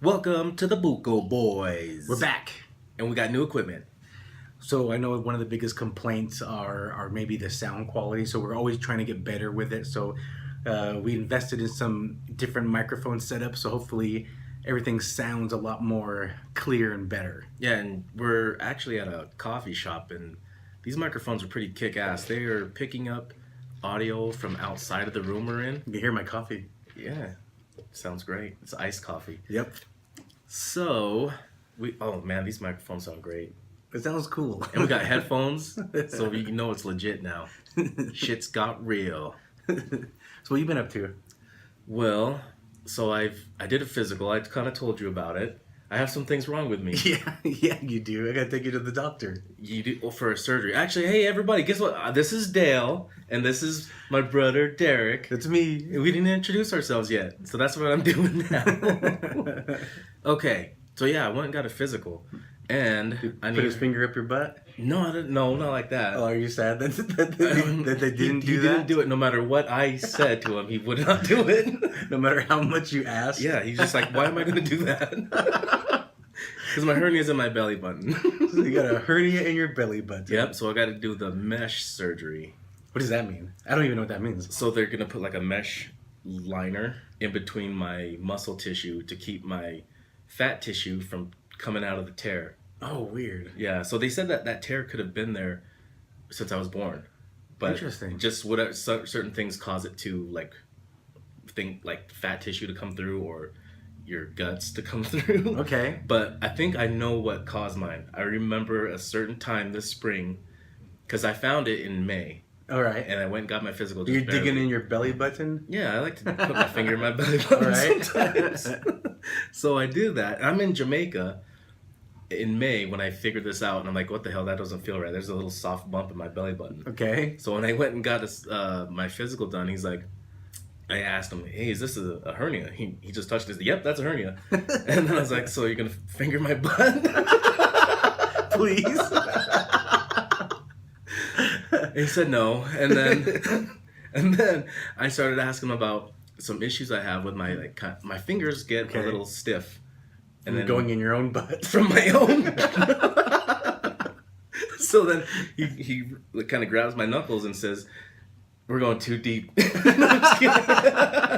Welcome to the Buko Boys. We're back. And we got new equipment. So I know one of the biggest complaints are maybe the sound quality. So we're always trying to get better with it. So we invested in some different microphone setups. So hopefully everything sounds a lot more clear and better. Yeah, and we're actually at a coffee shop, and these microphones are pretty kick-ass. They are picking up audio from outside of the room we're in. You can hear my coffee. Yeah, sounds great. It's iced coffee. Yep. So, oh man, these microphones sound great. It sounds cool. And we got headphones, so we know it's legit now. Shit's got real. So what you been up to? Well, so I did a physical. I kind of told you about it. I have some things wrong with me. Yeah, you do. I gotta take you to the doctor. You do? Well, for a surgery. Actually, hey everybody, guess what? This is Dale, and this is my brother Derek. That's me. We didn't introduce ourselves yet, so that's what I'm doing now. Okay, so yeah, I went and got a physical, and I put his finger up your butt. No, I didn't. No, not like that. Oh, are you sad that they didn't do that? He didn't do it. No matter what I said to him, he would not do it. No matter how much you asked. Yeah, he's just like, why am I going to do that? Because my hernia's in my belly button. So you got a hernia in your belly button. Yep. So I got to do the mesh surgery. What does that mean? I don't even know what that means. So they're going to put like a mesh liner in between my muscle tissue to keep my fat tissue from coming out of the tear. Oh, weird. Yeah, so they said that tear could have been there since I was born, but interesting. Just whatever certain things cause it to like fat tissue to come through or your guts to come through. Okay. But I think I know what caused mine. I remember a certain time this spring, because I found it in May. All right. And I went and got my physical. You're digging in your belly button? Yeah, I like to put my finger in my belly button sometimes. So I do that. I'm in Jamaica in May when I figured this out, and I'm like, what the hell, that doesn't feel right. There's a little soft bump in my belly button. Okay. So when I went and got my physical done, he's like, I asked him, hey, is this a hernia? He just touched it. Yep, that's a hernia. And then I was like, so you're going to finger my butt? Please? He said no. And then I started asking him about some issues I have with my fingers get a little stiff. And then going in your own butt. From my own. So then he kind of grabs my knuckles and says, we're going too deep.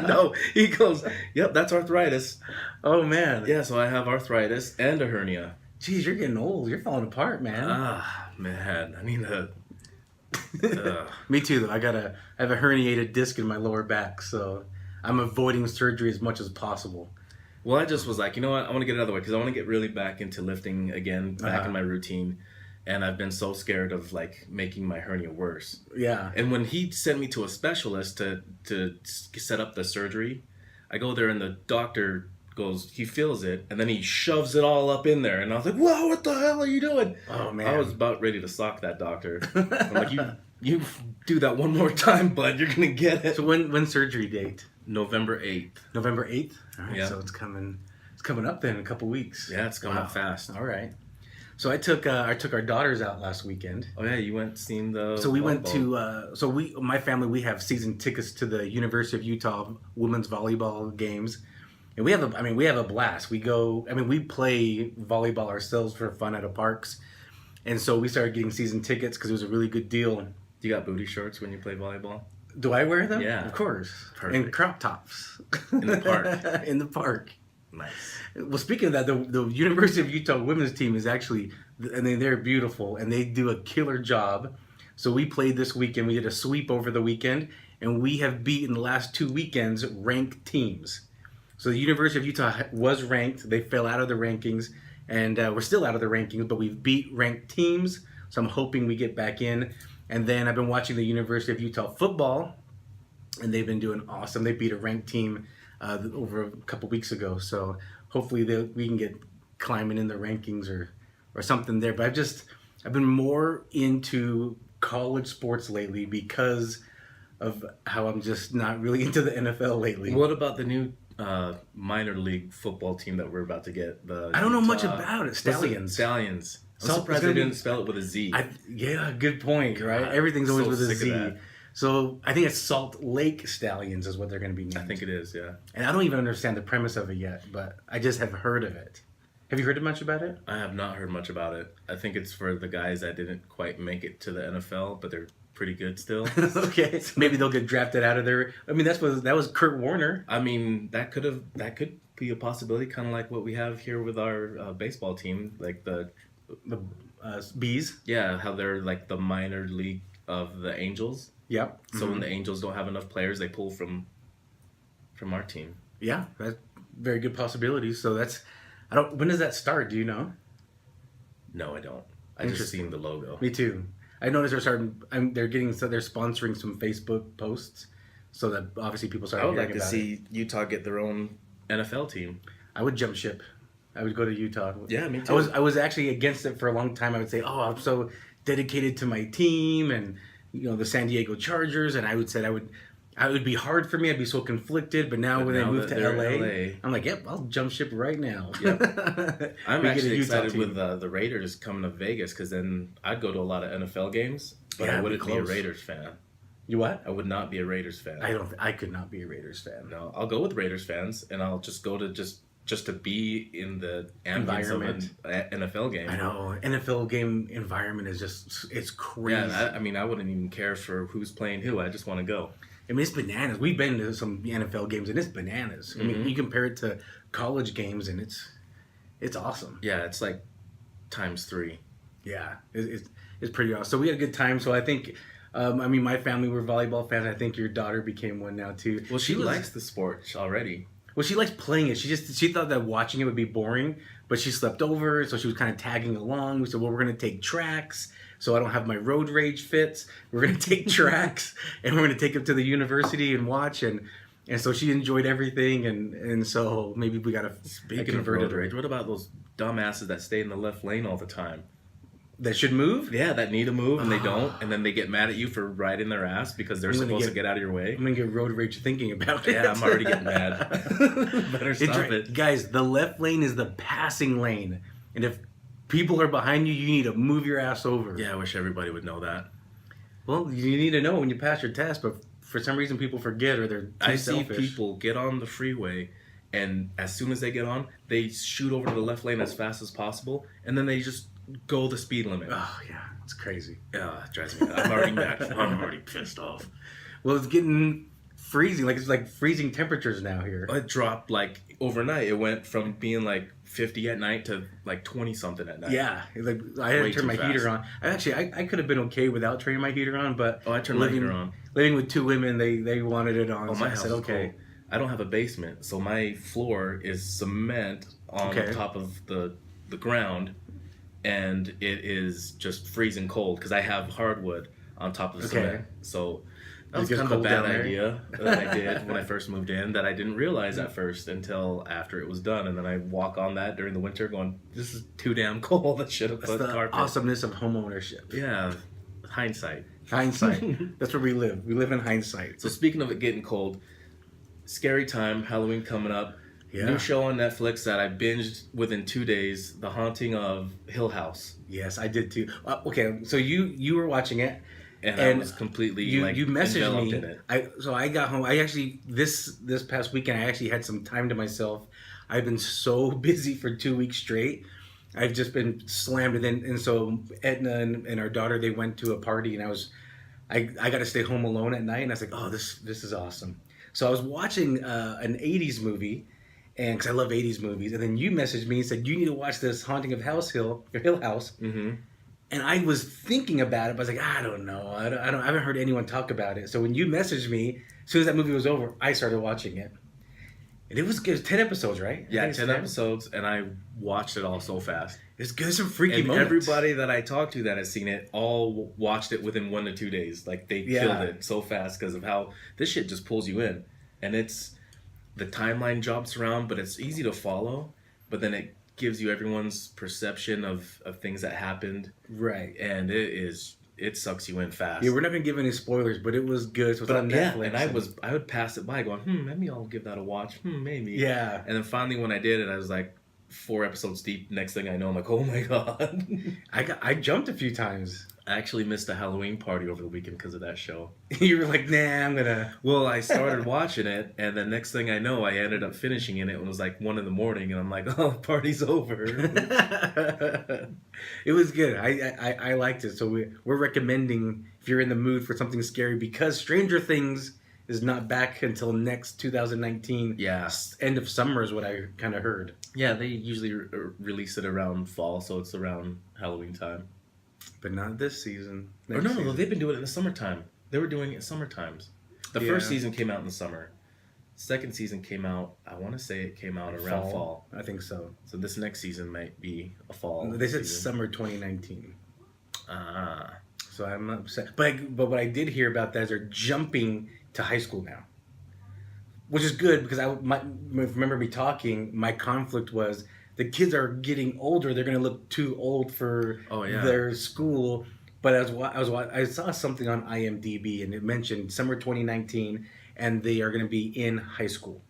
No, he goes, yep, that's arthritis. Oh, man. Yeah, so I have arthritis and a hernia. Jeez, you're getting old. You're falling apart, man. Man. I mean, Me too, though. I have a herniated disc in my lower back, so I'm avoiding surgery as much as possible. Well, I just was like, you know what? I want to get it out of the way because I want to get really back into lifting again, back in my routine. And I've been so scared of like making my hernia worse. Yeah. And when he sent me to a specialist to set up the surgery, I go there and the doctor goes, he feels it, and then he shoves it all up in there. And I was like, whoa, what the hell are you doing? Oh, man. I was about ready to sock that doctor. I'm like, you do that one more time, bud, you're going to get it. So when surgery date? November 8th. November 8th? All right, yeah. So it's coming up then in a couple weeks. Yeah, it's coming up fast. All right. So I took our daughters out last weekend. Oh yeah, you went seen the. So we volleyball. went to my family, we have season tickets to the University of Utah women's volleyball games, and we have a blast. We play volleyball ourselves for fun at the parks, and so we started getting season tickets because it was a really good deal. You got booty shorts when you play volleyball? Do I wear them? Yeah, of course. Perfect. And crop tops in the park. In the park. Nice. Well, speaking of that, the University of Utah women's team is actually, they're beautiful, and they do a killer job. So we played this weekend. We did a sweep over the weekend, and we have beaten the last 2 weekends ranked teams. So the University of Utah was ranked. They fell out of the rankings, and we're still out of the rankings, but we've beat ranked teams. So I'm hoping we get back in. And then I've been watching the University of Utah football, and they've been doing awesome. They beat a ranked team over a couple weeks ago, so hopefully we can get climbing in the rankings or something there. But I've been more into college sports lately because of how I'm just not really into the NFL lately. What about the new minor league football team that we're about to get? I don't know much about it. Stallions. I'm surprised they didn't spell it with a Z. Yeah, good point, right? Everything's always with a Z. So I think it's Salt Lake Stallions is what they're going to be named. I think it is, yeah. And I don't even understand the premise of it yet, but I just have heard of it. Have you heard much about it? I have not heard much about it. I think it's for the guys that didn't quite make it to the NFL, but they're pretty good still. Okay, maybe they'll get drafted out of there. I mean, that was Kurt Warner. I mean, that could be a possibility, kind of like what we have here with our baseball team, like the Bees. Yeah, how they're like the minor league of the Angels. Yep. So when the Angels don't have enough players, they pull from our team. Yeah, that's very good possibility. So that's, when does that start? Do you know? No, I don't. I just seen the logo. Me too. I noticed they're sponsoring some Facebook posts, so that obviously people start. I would like to see Utah get their own NFL team. I would jump ship. I would go to Utah. Yeah, me too. I was actually against it for a long time. I would say, oh, I'm so dedicated to my team and the San Diego Chargers, and I would say it would be hard for me. I'd be so conflicted. But now when they move to LA, I'm like, yep, I'll jump ship right now. Yep. I'm actually excited with the Raiders coming to Vegas, because then I'd go to a lot of NFL games, but I wouldn't be a Raiders fan. You what? I would not be a Raiders fan. I could not be a Raiders fan. No, I'll go with Raiders fans, and I'll just go to just to be in the environment of an NFL game. I know. NFL game environment is it's crazy. Yeah, I wouldn't even care for who's playing who. I just want to go. I mean, it's bananas. We've been to some NFL games, and it's bananas. I mean, you compare it to college games, and it's awesome. Yeah, it's like times 3. Yeah, it's pretty awesome. So we had a good time. So I think, my family were volleyball fans. I think your daughter became one now, too. Well, she likes the sport already. Well, she likes playing it. She thought that watching it would be boring, but she slept over, so she was kind of tagging along. We said, well, we're going to take tracks, so I don't have my road rage fits. We're going to take tracks, and we're going to take them to the university and watch, and so she enjoyed everything, and so maybe we got to convert it. What about those dumbasses that stay in the left lane all the time? That should move? Yeah, that need to move, and they don't, and then they get mad at you for riding their ass because they're supposed to get out of your way. I'm going to get road rage thinking about it. Yeah, I'm already getting mad. Better stop it. Guys, the left lane is the passing lane, and if people are behind you, you need to move your ass over. Yeah, I wish everybody would know that. Well, you need to know when you pass your test, but for some reason people forget, or they're too selfish. See people get on the freeway, and as soon as they get on, they shoot over to the left lane as fast as possible, and then they just go the speed limit. Oh, yeah. It's crazy. Yeah, it drives me nuts. I'm already mad. I'm already pissed off. Well, it's getting freezing. It's like freezing temperatures now here. It dropped like overnight. It went from being like 50 at night to like 20-something at night. Yeah. Like I had to turn my heater on. I could have been okay without turning my heater on, but... Oh, I turned my heater on. Living with 2 women, they wanted it on. Oh, so my house is okay. Cold. I don't have a basement, so my floor is cement on top of the ground. And it is just freezing cold because I have hardwood on top of the cement. So that was kind of a bad idea that I did when I first moved in, that I didn't realize at first until after it was done. And then I walk on that during the winter going, this is too damn cold. I should have put carpet. Awesomeness of home ownership. Yeah. Hindsight. That's where we live. We live in hindsight. So speaking of it getting cold, scary time, Halloween coming up. Yeah. New show on Netflix that I binged within 2 days, The Haunting of Hill House. Yes, I did too. Okay, so you were watching it, and I was completely you messaged me. In it. So I got home. I actually this past weekend I actually had some time to myself. I've been so busy for 2 weeks straight. I've just been slammed, and so Edna and our daughter, they went to a party, and I got to stay home alone at night, and I was like, oh, this is awesome. So I was watching an 80s movie. And because I love 80s movies, and then you messaged me and said you need to watch this Haunting of Hill House. Mm-hmm. And I was thinking about it, but I was like, I don't know, I haven't heard anyone talk about it. So when you messaged me, as soon as that movie was over, I started watching it, and it was 10 episodes, right? Yeah, 10 episodes, and I watched it all so fast. It's good, some freaky moments. Everybody that I talked to that has seen it all watched it within 1 to 2 days. Like they killed it so fast because of how this shit just pulls you in, and it's. The timeline jumps around, but it's easy to follow. But then it gives you everyone's perception of things that happened. Right. And it sucks you in fast. Yeah, we're not going to give any spoilers, but it was good. So it's on Netflix. And I would pass it by going, maybe I'll give that a watch. Maybe. Yeah. And then finally when I did it, I was like 4 episodes deep. Next thing I know, I'm like, oh my God. I jumped a few times. I actually missed a Halloween party over the weekend because of that show. You were like, nah, I'm gonna. Well, I started watching it, and the next thing I know, I ended up finishing it. It was like 1 a.m, and I'm like, oh, the party's over. It was good. I liked it. So we're recommending if you're in the mood for something scary, because Stranger Things is not back until next 2019. Yeah. End of summer is what I kind of heard. Yeah, they usually release it around fall, so it's around Halloween time. But not this season. Or no, they've been doing it in the summertime. They were doing it summer times. The first season came out in the summer. Second season came out, I want to say it came out around fall. I think so. So this next season might be a fall. They said season. summer 2019. Ah. So I'm upset. But what I did hear about that is they're jumping to high school now, which is good, because remember me talking. My conflict was the kids are getting older; they're going to look too old for their school. But I saw something on IMDb, and it mentioned summer 2019, and they are going to be in high school.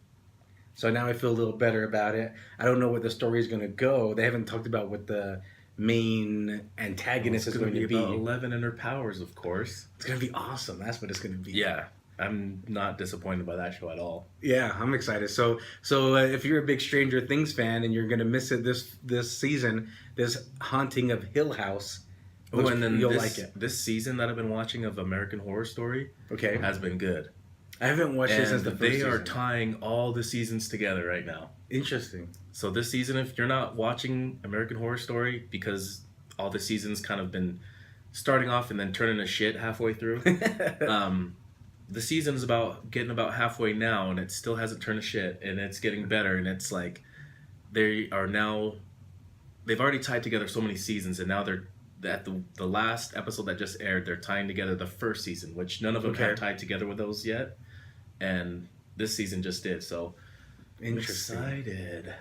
So now I feel a little better about it. I don't know where the story is going to go. They haven't talked about what the main antagonist is going to be. About 11 and her powers, of course. It's going to be awesome. That's what it's going to be. Yeah. I'm not disappointed by that show at all. Yeah, I'm excited. So if you're a big Stranger Things fan and you're gonna miss it this season, this Haunting of Hill House, and then you'll like it. This season that I've been watching of American Horror Story, has been good. I haven't watched it since the first season. They are tying all the seasons together right now. Interesting. So this season, if you're not watching American Horror Story, because all the seasons kind of been starting off and then turning to shit halfway through. The season's getting about halfway now, and it still hasn't turned to shit, and it's getting better, and it's like they've already tied together so many seasons, and now they're at the last episode that just aired, they're tying together the first season, which none of them have tied together with those yet, and this season just did, so I'm excited.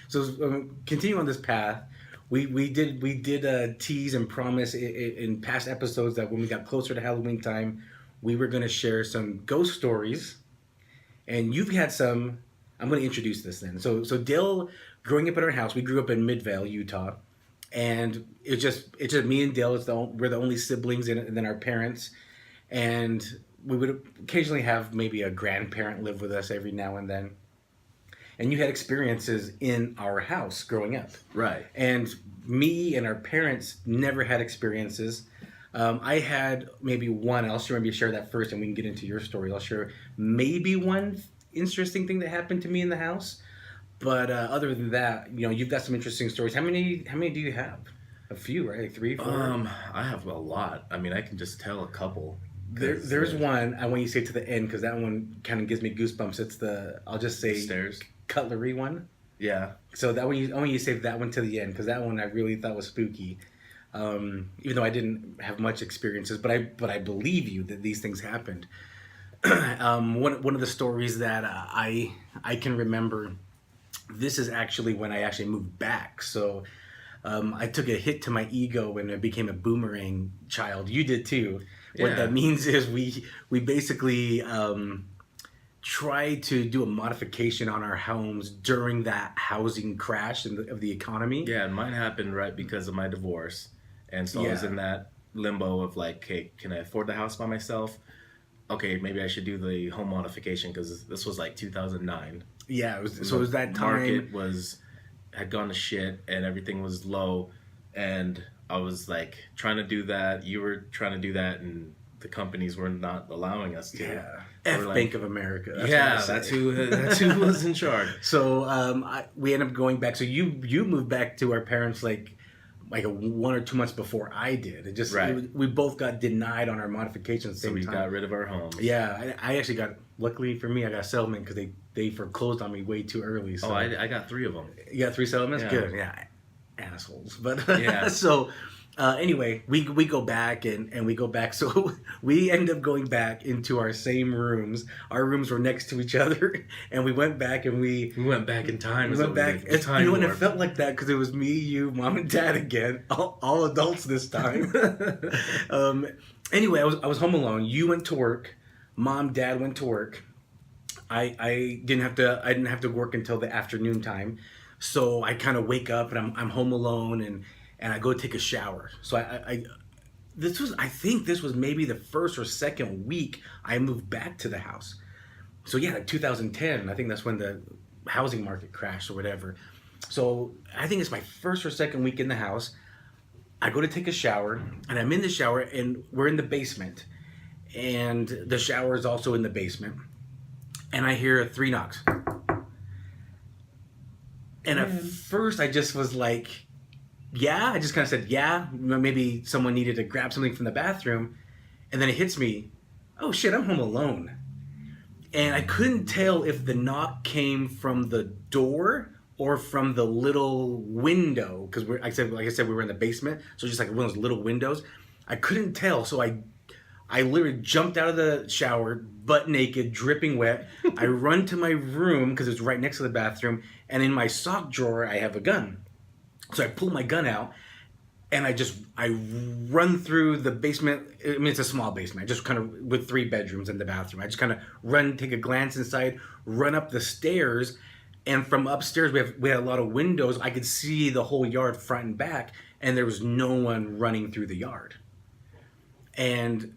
So continue on this path. We did tease and promise in past episodes that when we got closer to Halloween time, we were going to share some ghost stories. And you've had some. I'm going to introduce this then. So Dale, growing up in our house, we grew up in Midvale, Utah, and it's just me and Dale. We're the only siblings, and then our parents, and we would occasionally have maybe a grandparent live with us every now and then. And you had experiences in our house growing up. Right. And me and our parents never had experiences. I had maybe one. I'll maybe share that first, and we can get into your story. I'll share maybe one interesting thing that happened to me in the house. But other than that, you've got some interesting stories. How many do you have? A few, right? Like 3, 4? I have a lot. I mean, I can just tell a couple. There's one I want you to say to the end, because that one kind of gives me goosebumps. It's I'll just say stairs. Cutlery one. Yeah. So that one, I want you to save that one to the end, because that one I really thought was spooky. Even though I didn't have much experiences, but I believe you that these things happened. One of the stories that I can remember. This is actually when I actually moved back. So I took a hit to my ego when I became a boomerang child. You did too. Yeah. What that means is we basically try to do a modification on our homes during that housing crash of the economy. Yeah, and mine happened right because of my divorce. And so I was in that limbo of like, hey, can I afford the house by myself? Okay, maybe I should do the home modification, because this was like 2009. Yeah, it was that time. Market had gone to shit, and everything was low, and I was like trying to do that. You were trying to do that, and the companies were not allowing us to. Yeah, Bank of America. That's who was in charge. So we ended up going back. So you moved back to our parents like 1 or 2 months before I did. We both got denied on our modifications. So we got rid of our homes. Yeah, I actually got. Luckily for me, I got a settlement because they foreclosed on me way too early. So I got 3 of them. You got 3 settlements? Yeah. Good. Yeah, assholes. But yeah. So. Anyway, we go back and we go back. So we end up going back into our same rooms. Our rooms were next to each other, and we went back and we went back in time. We went back. And it felt like that because it was me, you, mom, and dad again, all adults this time. Anyway, I was home alone. You went to work. Mom, dad went to work. I didn't have to work until the afternoon time. So I kind of wake up and I'm home alone and I go take a shower. So I think this was maybe the first or second week I moved back to the house. So yeah, like 2010, I think that's when the housing market crashed or whatever. So I think it's my first or second week in the house. I go to take a shower, and I'm in the shower, and we're in the basement, and the shower is also in the basement, and I hear 3 knocks. And at first I just was like, yeah, I just kind of said, yeah, maybe someone needed to grab something from the bathroom. And then it hits me, oh shit, I'm home alone. And I couldn't tell if the knock came from the door or from the little window, because like I said, we were in the basement, so just like one of those little windows. I couldn't tell, so I literally jumped out of the shower, butt naked, dripping wet. I run to my room, because it's right next to the bathroom, and in my sock drawer, I have a gun. So I pull my gun out, and I run through the basement. I mean, it's a small basement, just kind of with 3 bedrooms in the bathroom. I just kind of run, take a glance inside, run up the stairs, and from upstairs, we had a lot of windows. I could see the whole yard front and back, and there was no one running through the yard. And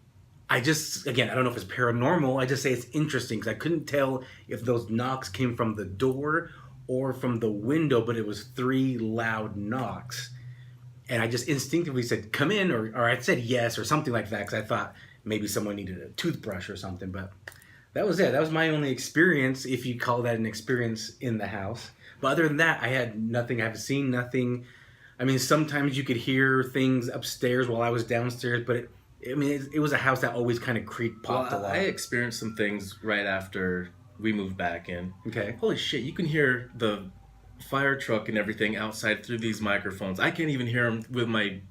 I just, again, I don't know if it's paranormal. I just say it's interesting because I couldn't tell if those knocks came from the door or from the window, but it was 3 loud knocks. And I just instinctively said, come in, or I said yes or something like that, because I thought maybe someone needed a toothbrush or something. But that was it. That was my only experience, if you call that an experience in the house. But other than that, I had nothing. I've seen nothing. I mean, sometimes you could hear things upstairs while I was downstairs, but it was a house that always kind of popped a lot. I experienced some things right after we moved back in. Okay. Holy shit, you can hear the fire truck and everything outside through these microphones. I can't even hear them with my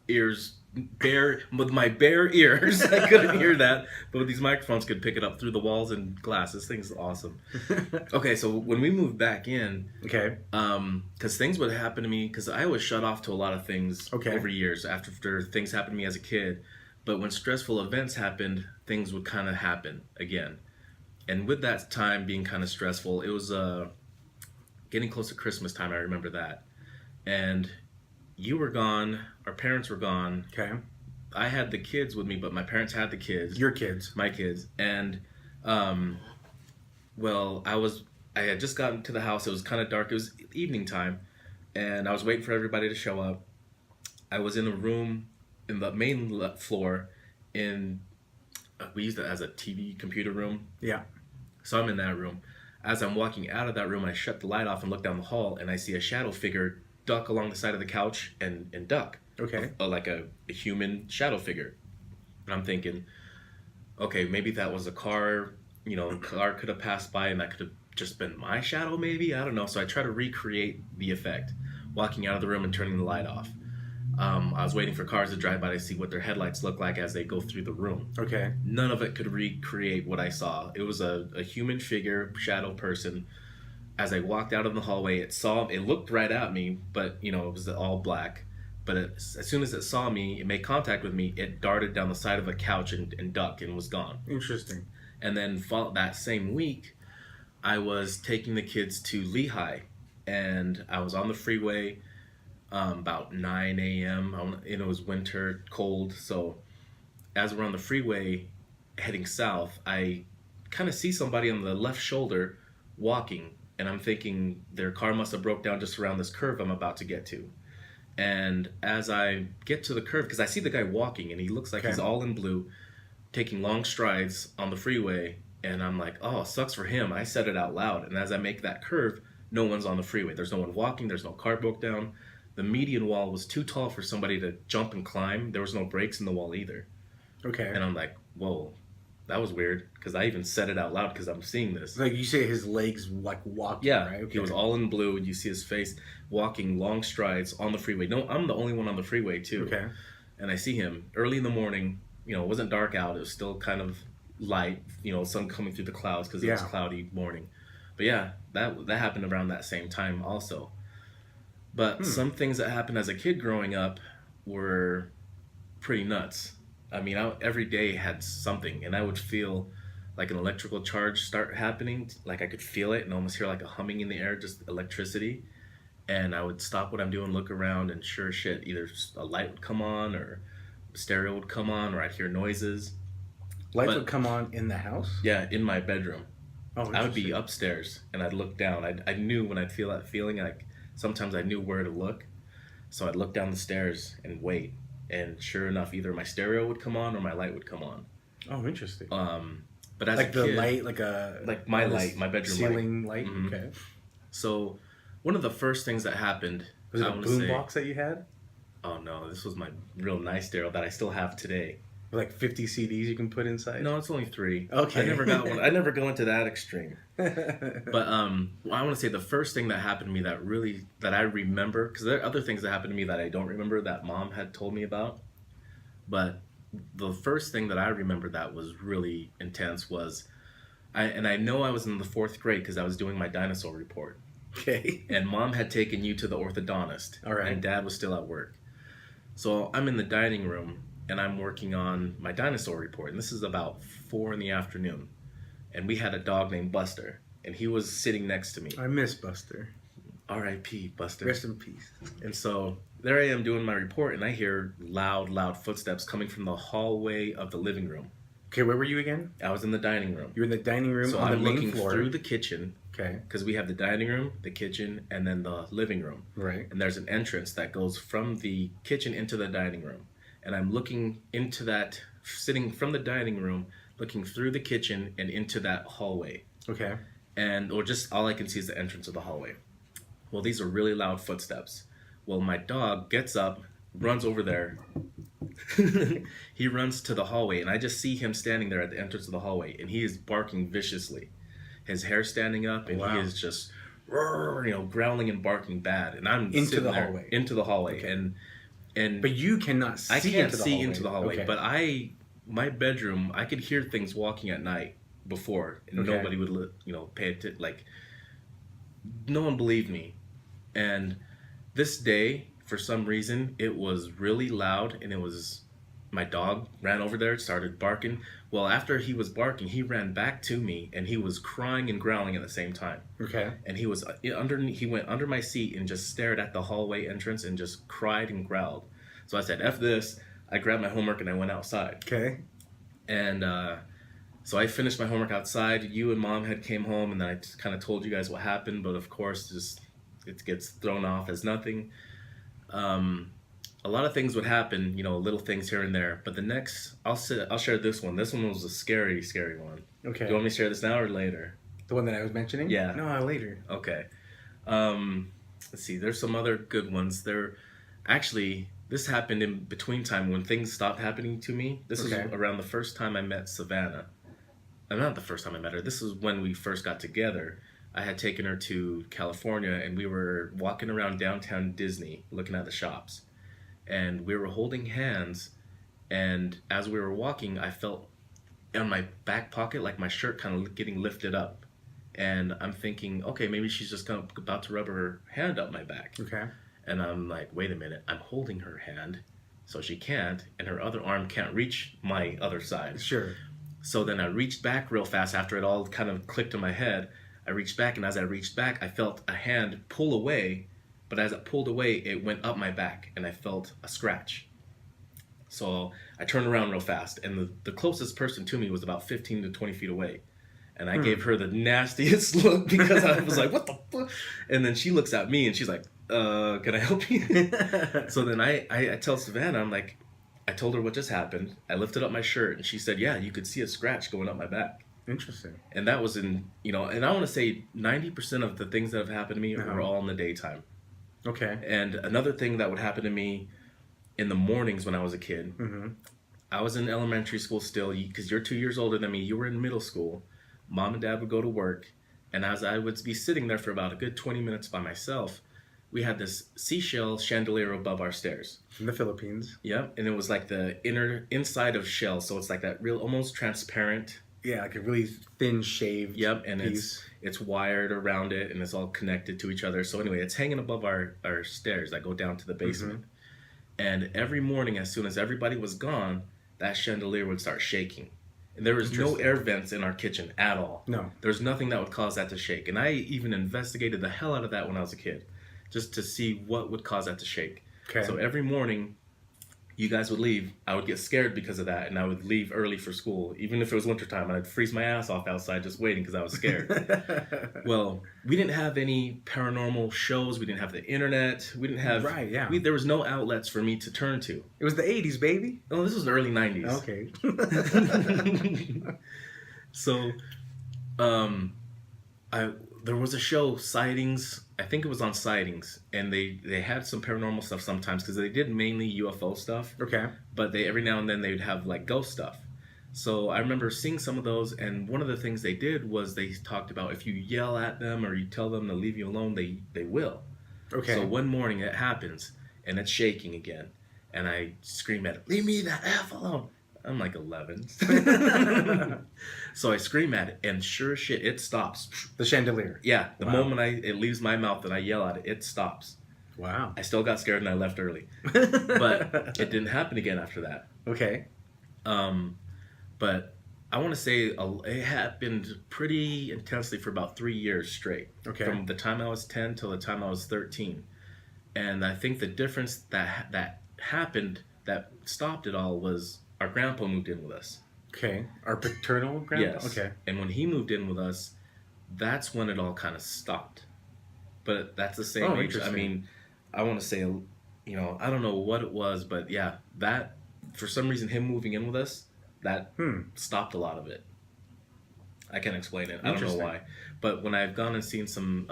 ears with my bare ears. I couldn't hear that, but with these microphones could pick it up through the walls and glass. This thing's awesome. Okay, so when we moved back in, okay, because things would happen to me, because I was shut off to a lot of things okay. over years after things happened to me as a kid. But when stressful events happened, things would kind of happen again. And with that time being kind of stressful, it was getting close to Christmas time. I remember that. And you were gone. Our parents were gone. Okay. I had the kids with me, but my parents had the kids. Your kids. My kids. And, well, I had just gotten to the house. It was kind of dark. It was evening time. And I was waiting for everybody to show up. I was in a room in the main floor we used it as a TV computer room. Yeah. So I'm in that room. As I'm walking out of that room, I shut the light off and look down the hall, and I see a shadow figure duck along the side of the couch and duck. Okay. Like a human shadow figure. And I'm thinking, okay, maybe that was a car. You know, a car could have passed by, and that could have just been my shadow, maybe. I don't know. So I try to recreate the effect, walking out of the room and turning the light off. I was waiting for cars to drive by to see what their headlights look like as they go through the room. Okay. None of it could recreate what I saw. It was a human figure, shadow person. As I walked out of the hallway, it looked right at me, but it was all black. But as soon as it saw me, it made contact with me, it darted down the side of a couch and ducked and was gone. Interesting. And then that same week, I was taking the kids to Lehigh, and I was on the freeway about 9 a.m. And it was winter, cold. So as we're on the freeway heading south, I kind of see somebody on the left shoulder walking, and I'm thinking their car must have broke down just around this curve I'm about to get to. And as I get to the curve, because I see the guy walking, and he looks like he's all in blue, taking long strides on the freeway, and I'm like, oh, sucks for him. I said it out loud. And as I make that curve, no one's on the freeway. There's no one walking. There's no car broke down. The median wall was too tall for somebody to jump and climb. There was no breaks in the wall either. Okay. And I'm like, whoa, that was weird, because I even said it out loud because I'm seeing this. Like you say his legs like walking, yeah, right? Okay. He was all in blue, and you see his face walking long strides on the freeway. No, I'm the only one on the freeway too. Okay. And I see him early in the morning. It wasn't dark out. It was still kind of light, sun coming through the clouds because it was a cloudy morning. But yeah, that happened around that same time also. But some things that happened as a kid growing up were pretty nuts. I mean, every day had something, and I would feel like an electrical charge start happening. Like I could feel it and almost hear like a humming in the air, just electricity. and I would stop what I'm doing, look around, and sure as shit, either a light would come on or stereo would come on, or I'd hear noises. Lights would come on in the house? Yeah, in my bedroom. Oh, I would be upstairs, and I'd look down. I knew when I'd feel that feeling, like sometimes I knew where to look. So I'd look down the stairs and wait. And sure enough, either my stereo would come on or my light would come on. Oh, interesting. But as like a kid, the light, like my light, my bedroom ceiling light. Mm-hmm. Okay. So one of the first things that happened was it a boombox that you had? Oh no, this was my real nice stereo that I still have today. Like 50 CDs you can put inside? No, it's only 3. Okay. I never got one. I never go into that extreme. But I want to say the first thing that happened to me that I remember, because there are other things that happened to me that I don't remember that Mom had told me about. But the first thing that I remember that was really intense was, I know I was in the 4th grade because I was doing my dinosaur report. Okay. And Mom had taken you to the orthodontist. All right. And Dad was still at work. So I'm in the dining room, and I'm working on my dinosaur report. And this is about 4 in the afternoon. And we had a dog named Buster. And he was sitting next to me. I miss Buster. R.I.P. Buster. Rest in peace. And so there I am doing my report, and I hear loud footsteps coming from the hallway of the living room. Okay, where were you again? I was in the dining room. You were in the dining room so on I'm the main looking floor. through the kitchen. Okay. Because we have the dining room, the kitchen, and then the living room. Right. And there's an entrance that goes from the kitchen into the dining room. And I'm looking into that, sitting from the dining room, looking through the kitchen and into that hallway. Okay. Or just all I can see is the entrance of the hallway. Well, these are really loud footsteps. Well, my dog gets up, runs over there. He runs to the hallway, and I just see him standing there at the entrance of the hallway, and he is barking viciously. His hair standing up, and he is just, growling and barking bad. And I'm into the hallway, okay. and but you cannot see. I can't see into the hallway, okay. but my bedroom, I could hear things walking at night before, and okay. nobody would pay attention. Like, no one believed me. And this day, for some reason, it was really loud, and it was my dog ran over there, started barking. Well, after he was barking, he ran back to me, and he was crying and growling at the same time. Okay. And he went under my seat and just stared at the hallway entrance and just cried and growled. So I said, F this. I grabbed my homework and I went outside. Okay. And so I finished my homework outside. You and Mom had came home, and then I just kind of told you guys what happened. But of course, it gets thrown off as nothing. A lot of things would happen, little things here and there. But the next, I'll share this one. This one was a scary, scary one. Okay. Do you want me to share this now or later? The one that I was mentioning? Yeah. No, later. Okay. Let's see. There's some other good ones. This happened in between time when things stopped happening to me. This is around the first time I met Savannah. Not the first time I met her. This is when we first got together. I had taken her to California, and we were walking around downtown Disney looking at the shops. And we were holding hands, and as we were walking, I felt on my back pocket, like my shirt kind of getting lifted up. And I'm thinking, okay, maybe she's just about to rub her hand up my back. Okay. And I'm like, wait a minute, I'm holding her hand, so she can't, and her other arm can't reach my other side. Sure. So then I reached back real fast after it all kind of clicked in my head. I reached back, and as I reached back, I felt a hand pull away. But as it pulled away, it went up my back, and I felt a scratch. So I turned around real fast, and the closest person to me was about 15 to 20 feet away. And I gave her the nastiest look because I was like, what the fuck? And then she looks at me, and she's like, can I help you? So then I tell Savannah, I'm like, I told her what just happened. I lifted up my shirt, and she said, yeah, you could see a scratch going up my back. Interesting. And that was and I want to say 90% of the things that have happened to me were all in the daytime. Okay. And another thing that would happen to me in the mornings when I was a kid, I was in elementary school still, because you're 2 years older than me. You were in middle school. Mom and Dad would go to work. And as I would be sitting there for about a good 20 minutes by myself, we had this seashell chandelier above our stairs. In the Philippines. Yep. And it was like the inside of shell. So it's like that real, almost transparent. Yeah, like a really thin shaved and piece. It's wired around it, and it's all connected to each other. So anyway, it's hanging above our stairs that go down to the basement. And every morning, as soon as everybody was gone, that chandelier would start shaking. And there was no air vents in our kitchen at all. No. There's nothing that would cause that to shake. And I even investigated the hell out of that when I was a kid. just to see what would cause that to shake. Okay. So every morning, you guys would leave. I would get scared because of that, and I would leave early for school, even if it was wintertime. And I'd freeze my ass off outside just waiting because I was scared. Well, we didn't have any paranormal shows. We didn't have the internet. We didn't have... Right, yeah. There was no outlets for me to turn to. It was the 80s, baby. Oh, this was the early 90s. Okay. So, there was a show, Sightings. I think it was on Sightings, and they had some paranormal stuff sometimes because they did mainly UFO stuff. Okay. But every now and then they'd have like ghost stuff. So I remember seeing some of those, and one of the things they did was they talked about if you yell at them or you tell them to leave you alone, they will. Okay. So one morning it happens, and it's shaking again, and I scream at it, "Leave me the F alone." I'm like 11. So I scream at it, and sure as shit, it stops. The chandelier. Yeah. The moment it leaves my mouth and I yell at it, it stops. Wow. I still got scared and I left early. But it didn't happen again after that. Okay. But I want to say it happened pretty intensely for about 3 years straight. Okay. From the time I was 10 till the time I was 13. And I think the difference that happened that stopped it all was our grandpa moved in with us. Okay. Our paternal grandpa? Yes. Okay. And when he moved in with us, that's when it all kind of stopped. But that's the same age. I mean, I want to say, I don't know what it was, but yeah, that, for some reason, him moving in with us, that stopped a lot of it. I can't explain it. I don't know why. But when I've gone and seen some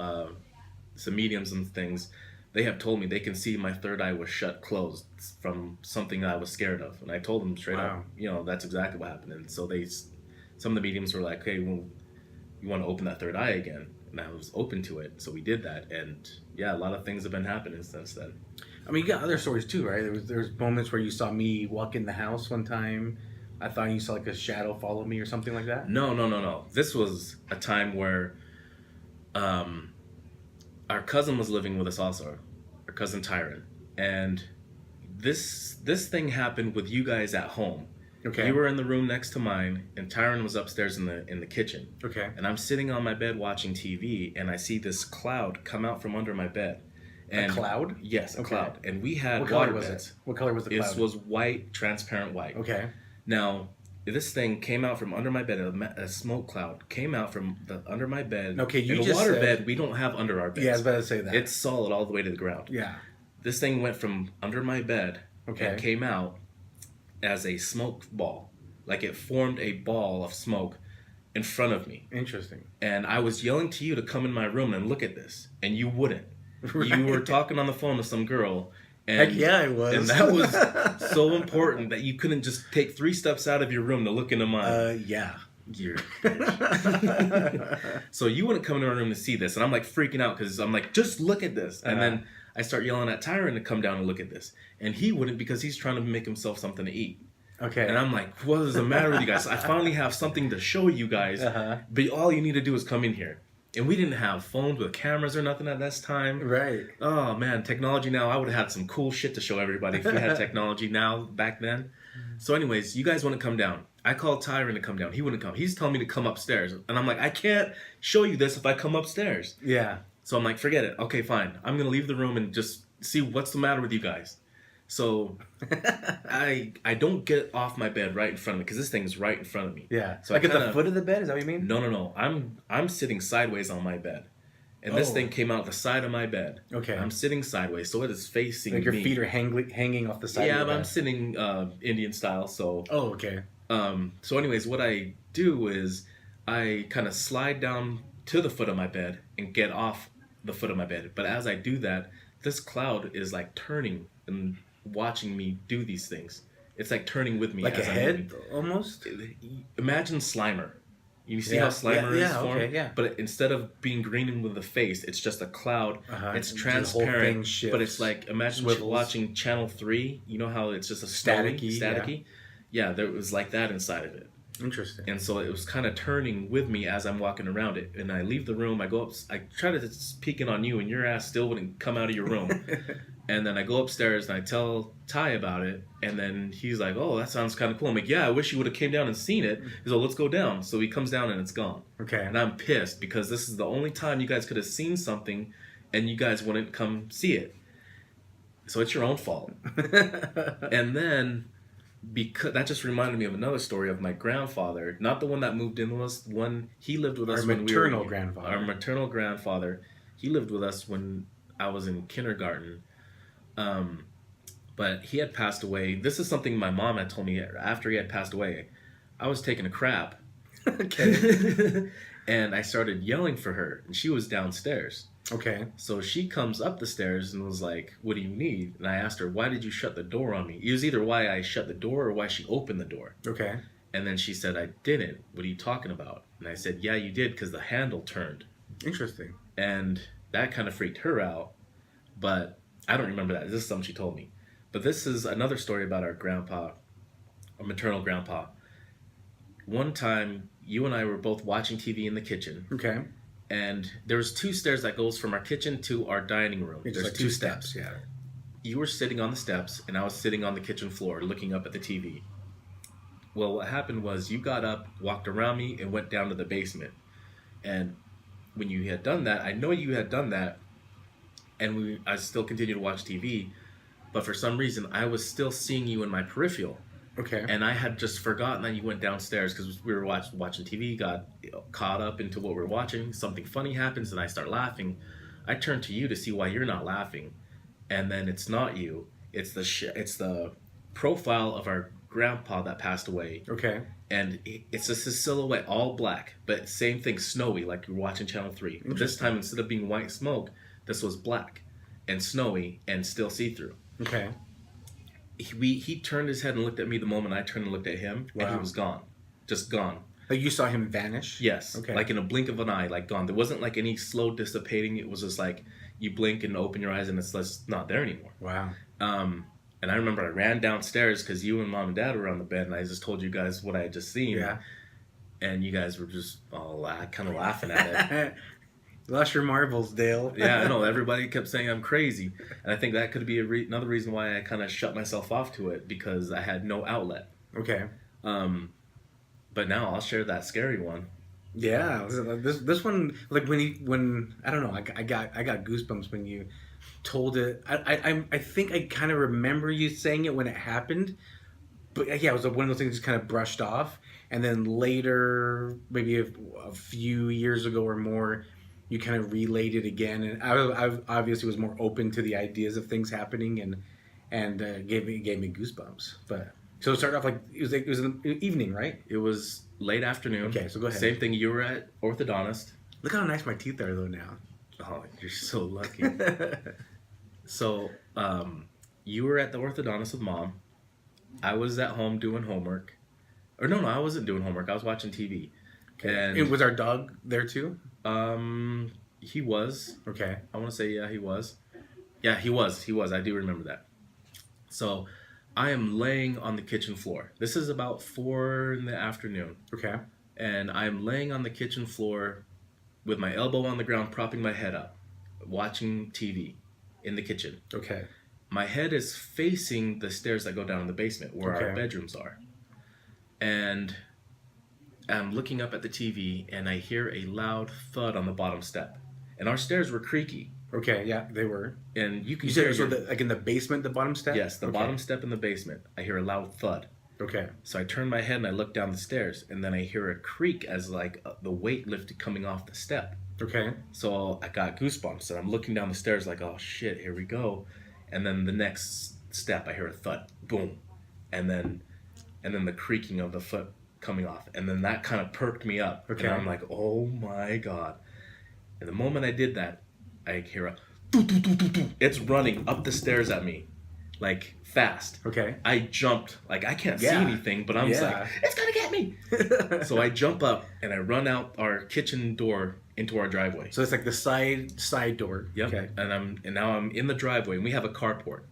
mediums and things, they have told me they can see my third eye was closed from something I was scared of. And I told them straight up, that's exactly what happened. And so some of the mediums were like, "Hey, well, you want to open that third eye again?" And I was open to it. So we did that. And yeah, a lot of things have been happening since then. I mean, you got other stories too, right? There's moments where you saw me walk in the house one time. I thought you saw like a shadow follow me or something like that. No. This was a time where our cousin was living with us also, our cousin Tyron, and this thing happened with you guys at home. Okay. You were in the room next to mine, and Tyron was upstairs in the kitchen. Okay. And I'm sitting on my bed watching TV, and I see this cloud come out from under my bed. And a cloud? Yes, a cloud. And we had what water color was beds. It? What color was the cloud? It was white, transparent white. Okay. Now, this thing came out from under my bed. A smoke cloud came out from under my bed. Okay, you and just water said, bed we don't have under our beds. Yeah, I was about to say that. It's solid all the way to the ground. Yeah. This thing went from under my bed and came out as a smoke ball. Like it formed a ball of smoke in front of me. Interesting. And I was yelling to you to come in my room and look at this, and you wouldn't. Right. You were talking on the phone with some girl. And, heck yeah, I was. And that was so important that you couldn't just take 3 steps out of your room to look into mine. Yeah. You're So you wouldn't come into our room to see this. And I'm like freaking out because I'm like, just look at this. And then I start yelling at Tyron to come down and look at this. And he wouldn't because he's trying to make himself something to eat. Okay. And I'm like, what is the matter with you guys? I finally have something to show you guys. But all you need to do is come in here. And we didn't have phones with cameras or nothing at this time. Right. Oh, man. Technology now. I would have had some cool shit to show everybody if we had technology now back then. So anyways, you guys wouldn't come down. I called Tyron to come down. He wouldn't come. He's telling me to come upstairs. And I'm like, I can't show you this if I come upstairs. Yeah. So I'm like, forget it. Okay, fine. I'm going to leave the room and just see what's the matter with you guys. So I don't get off my bed right in front of me because this thing is right in front of me. Yeah. So like at the foot of the bed? Is that what you mean? No. I'm sitting sideways on my bed. And this thing came out the side of my bed. Okay. I'm sitting sideways, so it is facing me. Like your feet are hanging off the side of your bed? Yeah, I'm sitting Indian style, so... Oh, okay. So anyways, what I do is I kind of slide down to the foot of my bed and get off the foot of my bed. But as I do that, this cloud is like turning and watching me do these things. It's like turning with me. Like as a head, almost? Imagine Slimer. You see how Slimer is formed? Okay, yeah. But instead of being green with the face, it's just a cloud. It's transparent. But it's like, imagine watching Channel 3. You know how it's just a staticky? Yeah, there was like that inside of it. Interesting. And so it was kind of turning with me as I'm walking around it. And I leave the room. I go up. I try to peek in on you, and your ass still wouldn't come out of your room. And then I go upstairs and I tell Ty about it. And then he's like, "Oh, that sounds kind of cool." I'm like, "Yeah, I wish you would have came down and seen it." He's like, "Let's go down." So he comes down and it's gone. Okay. And I'm pissed because this is the only time you guys could have seen something and you guys wouldn't come see it. So it's your own fault. And then, because that just reminded me of another story of my grandfather, not the one that moved in with us. One, he lived with us when we were... Our maternal grandfather. He lived with us when I was in kindergarten. But he had passed away. This is something my mom had told me after he had passed away. I was taking a crap. Okay. And I started yelling for her, and she was downstairs. Okay. So she comes up the stairs and was like, "What do you need?" And I asked her, "Why did you shut the door on me?" It was either why I shut the door or why she opened the door. Okay. And then she said, "I didn't. What are you talking about?" And I said, "Yeah, you did, because the handle turned." Interesting. And that kind of freaked her out, but I don't remember that. This is something she told me. But this is another story about our grandpa, our maternal grandpa. One time, you and I were both watching TV in the kitchen. Okay. And there was 2 stairs that goes from our kitchen to our dining room. There's like 2 steps. Yeah. You were sitting on the steps, and I was sitting on the kitchen floor looking up at the TV. Well, what happened was you got up, walked around me, and went down to the basement. And when you had done that, I know you had done that, and I still continued to watch TV, but for some reason, I was still seeing you in my peripheral. Okay. And I had just forgotten that you went downstairs because we were watching TV, got caught up into what we were watching. Something funny happens, and I start laughing. I turn to you to see why you're not laughing, and then it's not you. It's the profile of our grandpa that passed away. Okay. And it's just a silhouette, all black, but same thing, snowy, like you're watching Channel 3. This time, instead of being white smoke, this was black and snowy and still see-through. Okay. He turned his head and looked at me the moment I turned and looked at him, and he was gone. Just gone. Like you saw him vanish? Yes. Okay. Like in a blink of an eye, like gone. There wasn't like any slow dissipating. It was just like you blink and open your eyes and it's just not there anymore. Wow. And I remember I ran downstairs because you and Mom and Dad were on the bed, and I just told you guys what I had just seen. Yeah. And you guys were just all kind of laughing at it. Lost your marbles, Dale. Yeah, I know. Everybody kept saying I'm crazy. And I think that could be another reason why I kind of shut myself off to it, because I had no outlet. Okay. But now I'll share that scary one. Yeah, this one, like when I don't know, I got goosebumps when you told it. I think I kind of remember you saying it when it happened, but yeah, it was one of those things just kind of brushed off, and then later, maybe a few years ago or more, you kind of relayed it again, and I obviously was more open to the ideas of things happening, and gave me goosebumps. But so it started off like it was in the evening, right? It was late afternoon. Okay, so go ahead. Same thing. You were at orthodontist. Look how nice my teeth are though now. Oh, you're so lucky. So, you were at the orthodontist with Mom. I was at home doing homework. Or no, I wasn't doing homework. I was watching TV. Okay. And was our dog there too? He was. Okay. I want to say, yeah, he was. Yeah, he was. I do remember that. So, I am laying on the kitchen floor. This is about 4 in the afternoon. Okay. And I'm laying on the kitchen floor with my elbow on the ground, propping my head up, watching TV in the kitchen. Okay. My head is facing the stairs that go down in the basement where our bedrooms are. And I'm looking up at the TV, and I hear a loud thud on the bottom step. And our stairs were creaky. Okay, yeah, they were. And you said it was like in the basement, the bottom step? Yes, the bottom step in the basement. I hear a loud thud. Okay. So I turn my head and I look down the stairs, and then I hear a creak as like the weight lifted coming off the step. Okay. So I got goosebumps, and I'm looking down the stairs like, oh shit, here we go. And then the next step, I hear a thud, boom, and then the creaking of the foot coming off, and then that kind of perked me up. Okay. And I'm like, oh my god. And the moment I did that, I hear a doo-doo-doo-doo-doo. It's running up the stairs at me, like fast. Okay. I jumped, like I can't see anything, but I'm just like, it's gonna get me. So I jump up and I run out our kitchen door into our driveway. So it's like the side door. Yep. Okay. And now I'm in the driveway, and we have a carport.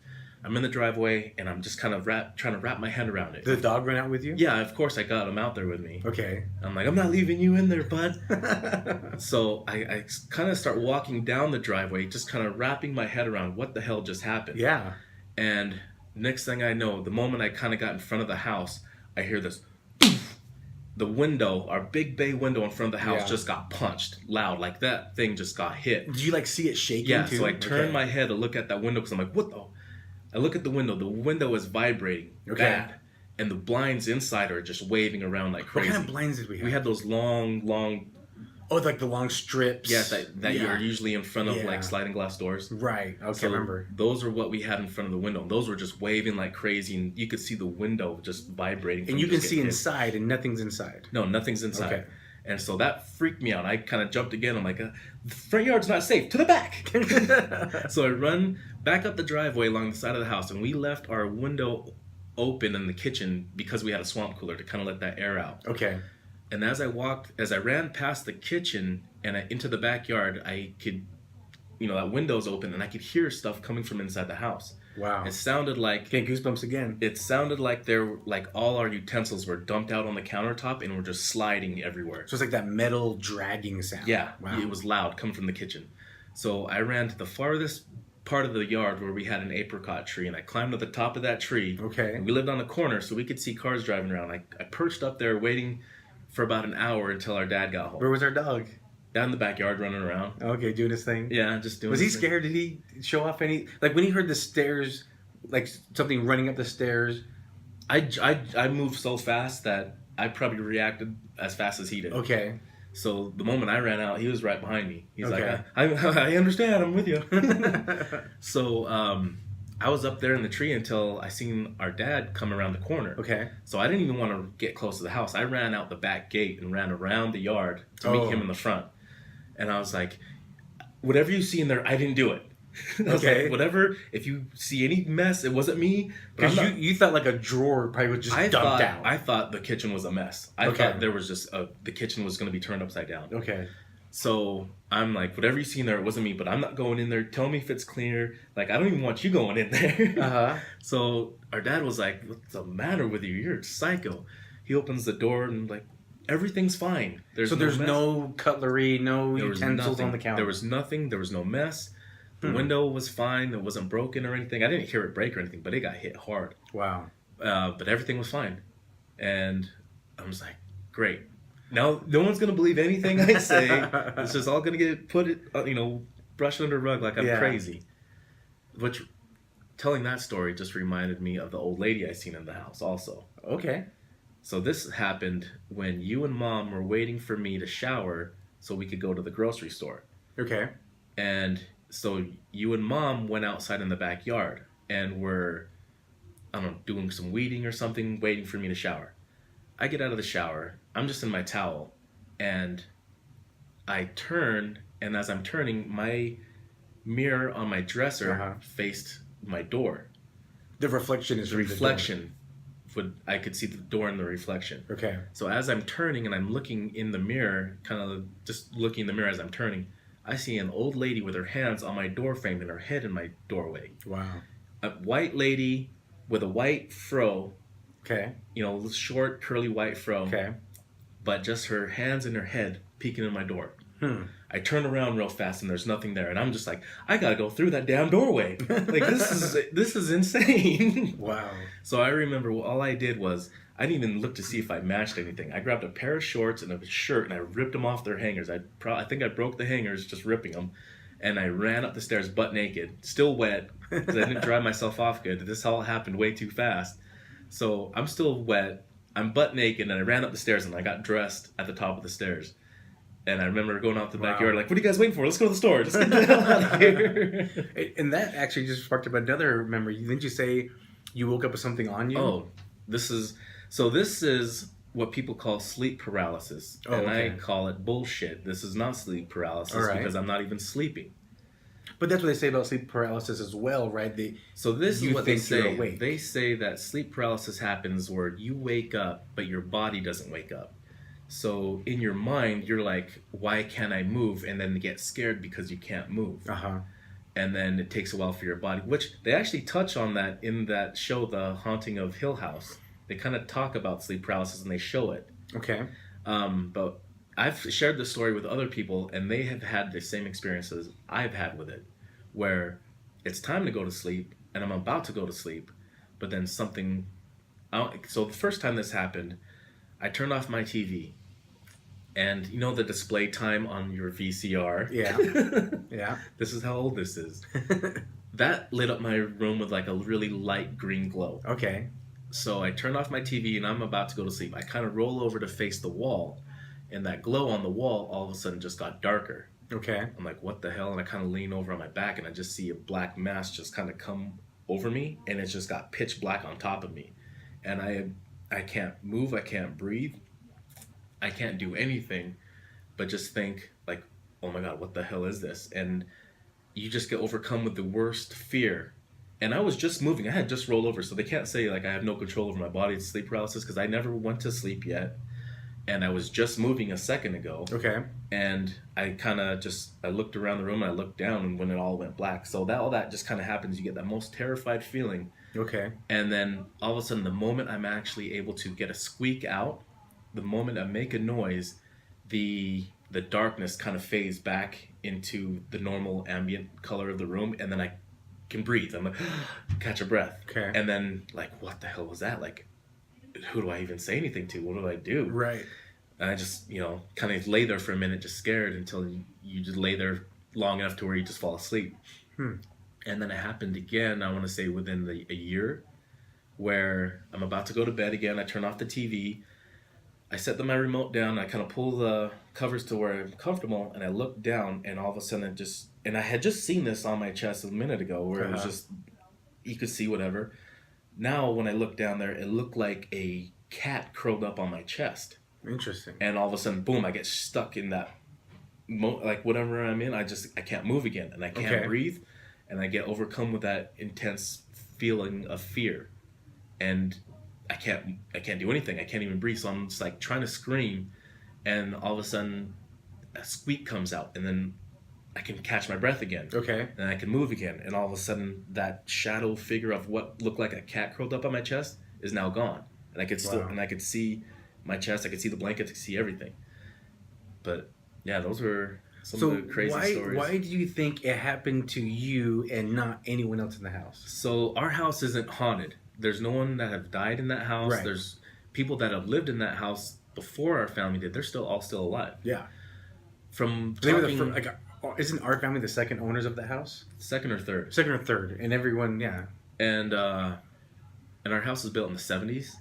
I'm in the driveway, and I'm just kind of trying to wrap my head around it. Did the dog run out with you? Yeah, of course I got him out there with me. Okay. I'm like, I'm not leaving you in there, bud. So I kind of start walking down the driveway, just kind of wrapping my head around what the hell just happened. Yeah. And next thing I know, the moment I kind of got in front of the house, I hear this, the window, our big bay window in front of the house just got punched loud. Like that thing just got hit. Did you like see it shaking too? Yeah, so I turned my head to look at that window because I'm like, what the? I look at the window. The window is vibrating bad. And the blinds inside are just waving around like crazy. What kind of blinds did we have? We had those long... Oh, like the long strips. Yeah, that you're usually in front of like sliding glass doors. Right. Okay, so I remember. Those are what we had in front of the window. Those were just waving like crazy, and you could see the window just vibrating. And you can see inside, and nothing's inside. No, nothing's inside. Okay. And so that freaked me out. I kind of jumped again. I'm like, the front yard's not safe. To the back. So I run back up the driveway along the side of the house, and we left our window open in the kitchen because we had a swamp cooler to kind of let that air out. Okay. And as I ran past the kitchen and into the backyard, I could, that window's open and I could hear stuff coming from inside the house. Wow. It sounded like... Get goosebumps again. It sounded like all our utensils were dumped out on the countertop and were just sliding everywhere. So it's like that metal dragging sound. Yeah. Wow. It was loud coming from the kitchen. So I ran to the farthest part of the yard where we had an apricot tree, and I climbed to the top of that tree. Okay. And we lived on a corner, so we could see cars driving around. I perched up there waiting for about an hour until our dad got home. Where was our dog? Down in the backyard running around. Okay, doing his thing? Yeah, just doing Was he scared? Did he show off any... Like, when he heard the stairs, like something running up the stairs... I moved so fast that I probably reacted as fast as he did. Okay. So the moment I ran out, he was right behind me. He's like, I understand, I'm with you. So I was up there in the tree until I seen our dad come around the corner. Okay. So I didn't even want to get close to the house. I ran out the back gate and ran around the yard to meet him in the front. And I was like, whatever you see in there, I didn't do it. Okay. Like, whatever, if you see any mess, it wasn't me. Because you thought like a drawer probably was just dumped out. I thought the kitchen was a mess. I thought there was just the kitchen was going to be turned upside down. Okay. So I'm like, whatever you see in there, it wasn't me, but I'm not going in there. Tell me if it's clear. Like, I don't even want you going in there. Uh-huh. So our dad was like, what's the matter with you? You're a psycho. He opens the door and like, everything's fine. There's no cutlery, no utensils on the counter. There was nothing. There was no mess. The window was fine. It wasn't broken or anything. I didn't hear it break or anything, but it got hit hard. Wow. But everything was fine. And I was like, great. Now, no one's going to believe anything I say. It's just all going to get brushed under the rug like I'm crazy. Which, telling that story just reminded me of the old lady I seen in the house also. Okay. So this happened when you and Mom were waiting for me to shower so we could go to the grocery store. Okay. And so you and Mom went outside in the backyard and were, I don't know, doing some weeding or something, waiting for me to shower. I get out of the shower. I'm just in my towel. And I turn, and as I'm turning, my mirror on my dresser faced my door. The reflection is the reflection. I could see the door in the reflection. Okay. So as I'm turning and I'm looking in the mirror, kind of just looking in the mirror as I'm turning, I see an old lady with her hands on my door frame and her head in my doorway. Wow. A white lady with a white fro. Okay. Short, curly white fro. Okay. But just her hands and her head peeking in my door. I turn around real fast and there's nothing there. And I'm just like, I gotta go through that damn doorway. Like, this is insane. Wow. So I remember all I did was, I didn't even look to see if I matched anything. I grabbed a pair of shorts and a shirt and I ripped them off their hangers. I think I broke the hangers just ripping them. And I ran up the stairs butt naked, still wet, because I didn't dry myself off good. This all happened way too fast. So I'm still wet. I'm butt naked, and I ran up the stairs, and I got dressed at the top of the stairs. And I remember going out the backyard, like, what are you guys waiting for? Let's go to the store. Let's get the hell out of here. And that actually just sparked up another memory. Didn't you say you woke up with something on you? Oh, this is what people call sleep paralysis. I call it bullshit. This is not sleep paralysis because I'm not even sleeping. But that's what they say about sleep paralysis as well, right? So this is what they say. They say that sleep paralysis happens where you wake up, but your body doesn't wake up. So in your mind, you're like, why can't I move? And then get scared because you can't move. And then it takes a while for your body, which they actually touch on that in that show, The Haunting of Hill House. They kind of talk about sleep paralysis and they show it. Okay. But I've shared this story with other people, and they have had the same experiences I've had with it, where it's time to go to sleep, and I'm about to go to sleep, but then something... So the first time this happened, I turned off my TV. And you know the display time on your VCR? Yeah. Yeah. This is how old this is. That lit up my room with like a really light green glow. Okay. So I turned off my TV and I'm about to go to sleep. I kind of roll over to face the wall, and that glow on the wall all of a sudden just got darker. Okay. I'm like, what the hell? And I kind of lean over on my back and I just see a black mass just kind of come over me, and it just got pitch black on top of me. And I can't move, I can't breathe, I can't do anything but just think like, oh my God, what the hell is this? And you just get overcome with the worst fear. And I was just moving. I had just rolled over, so they can't say like I have no control over my body. It's sleep paralysis because I never went to sleep yet. And I was just moving a second ago. Okay. And I kind of I looked around the room and I looked down, and when it all went black. So all that just kind of happens. You get that most terrified feeling. Okay. And then all of a sudden, the moment I'm actually able to get a squeak out, the moment I make a noise, the darkness kind of fades back into the normal ambient color of the room, and then I can breathe. I'm like, catch a breath. Okay. And then like, what the hell was that? Like, who do I even say anything to? What do I do? Right. And I just, kind of lay there for a minute, just scared, until you just lay there long enough to where you just fall asleep. And then it happened again, I want to say within a year, where I'm about to go to bed again. I turn off the TV. I set my remote down. I kind of pull the covers to where I'm comfortable, and I look down, and all of a sudden and I had just seen this on my chest a minute ago, where it was just, you could see whatever. Now, when I look down there, it looked like a cat curled up on my chest. Interesting. And all of a sudden, boom, I get stuck in that, like whatever I'm in, I can't move again, and I can't breathe, and I get overcome with that intense feeling of fear, and I can't do anything. I can't even breathe. So I'm just like trying to scream, and all of a sudden, a squeak comes out, and then I can catch my breath again. Okay. And I can move again, and all of a sudden, that shadow figure of what looked like a cat curled up on my chest is now gone, and I could see my chest. I could see the blanket. I could see everything. But yeah, those were some of the crazy stories. Why do you think it happened to you and not anyone else in the house? So our house isn't haunted. There's no one that have died in that house. Right. There's people that have lived in that house before our family did. They're all still alive. Yeah. From They were talking, isn't our family the second owners of the house? second or third. Second or third, and everyone, yeah. And our house was built in the 70s.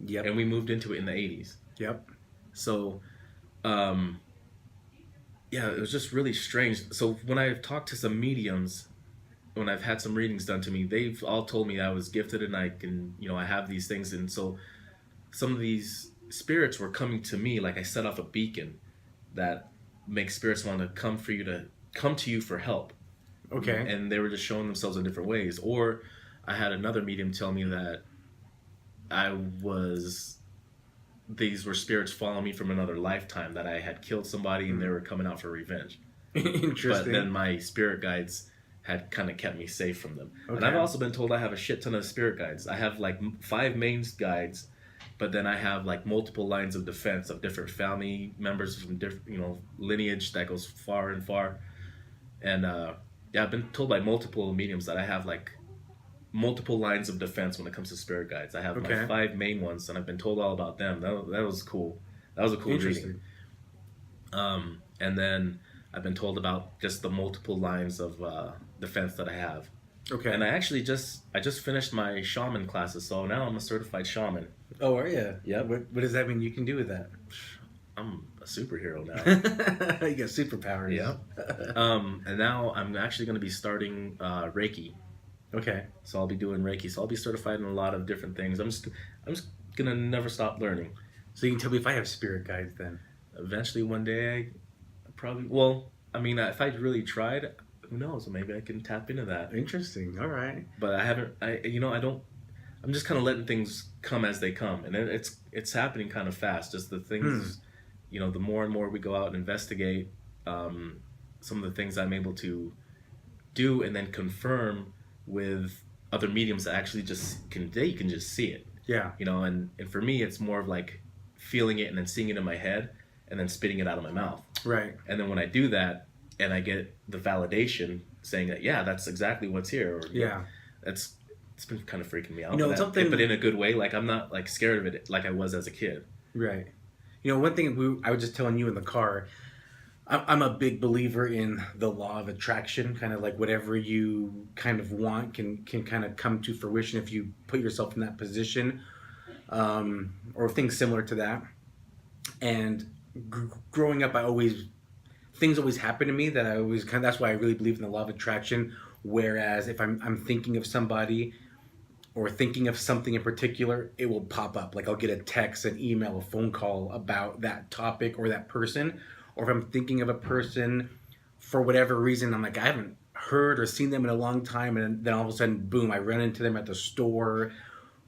Yep. And we moved into it in the 80s. Yep. So, yeah, it was just really strange. So when I've talked to some mediums, when I've had some readings done to me, they've all told me I was gifted and I can, I have these things. And so some of these spirits were coming to me, like I set off a beacon that makes spirits want to come to you for help. Okay. And they were just showing themselves in different ways. Or I had another medium tell me that these were spirits following me from another lifetime, that I had killed somebody and they were coming out for revenge. Interesting. But then my spirit guides had kind of kept me safe from them. Okay. And I've also been told I have a shit ton of spirit guides. I have like 5 main guides, but then I have like multiple lines of defense of different family members from different, lineage that goes far and far. And yeah, I've been told by multiple mediums that I have like multiple lines of defense when it comes to spirit guides. I have my 5 main ones, and I've been told all about them. That was cool. That was a cool reading. And then I've been told about just the multiple lines of defense that I have. Okay. And I actually just finished my shaman classes, so now I'm a certified shaman. Oh, are you? Yep. What does that mean you can do with that? I'm a superhero now. You got superpowers. Yeah. And now I'm actually going to be starting Reiki. Okay. So I'll be doing Reiki. So I'll be certified in a lot of different things. I'm just gonna never stop learning. So you can tell me if I have spirit guides then. Eventually, one day, I probably. Well, I mean, if I really tried, who knows? Maybe I can tap into that. Interesting. All right. But I haven't. I don't. I'm just kind of letting things come as they come, and it's happening kind of fast. Just the things, the more and more we go out and investigate, some of the things I'm able to do, and then confirm with other mediums that actually you can just see it. Yeah. And for me, it's more of like feeling it and then seeing it in my head and then spitting it out of my mouth. Right. And then when I do that and I get the validation saying that, yeah, that's exactly what's here. Or, yeah. It's been kind of freaking me out. Something. But in a good way. Like I'm not like scared of it like I was as a kid. Right. You know, one thing I was just telling you in the car, I'm a big believer in the law of attraction, kind of like whatever you kind of want can kind of come to fruition if you put yourself in that position, or things similar to that. And growing up, things always happen to me that I always that's why I really believe in the law of attraction. Whereas if I'm thinking of somebody or thinking of something in particular, it will pop up. Like I'll get a text, an email, a phone call about that topic or that person. Or if I'm thinking of a person for whatever reason, I'm like, I haven't heard or seen them in a long time. And then all of a sudden, boom, I run into them at the store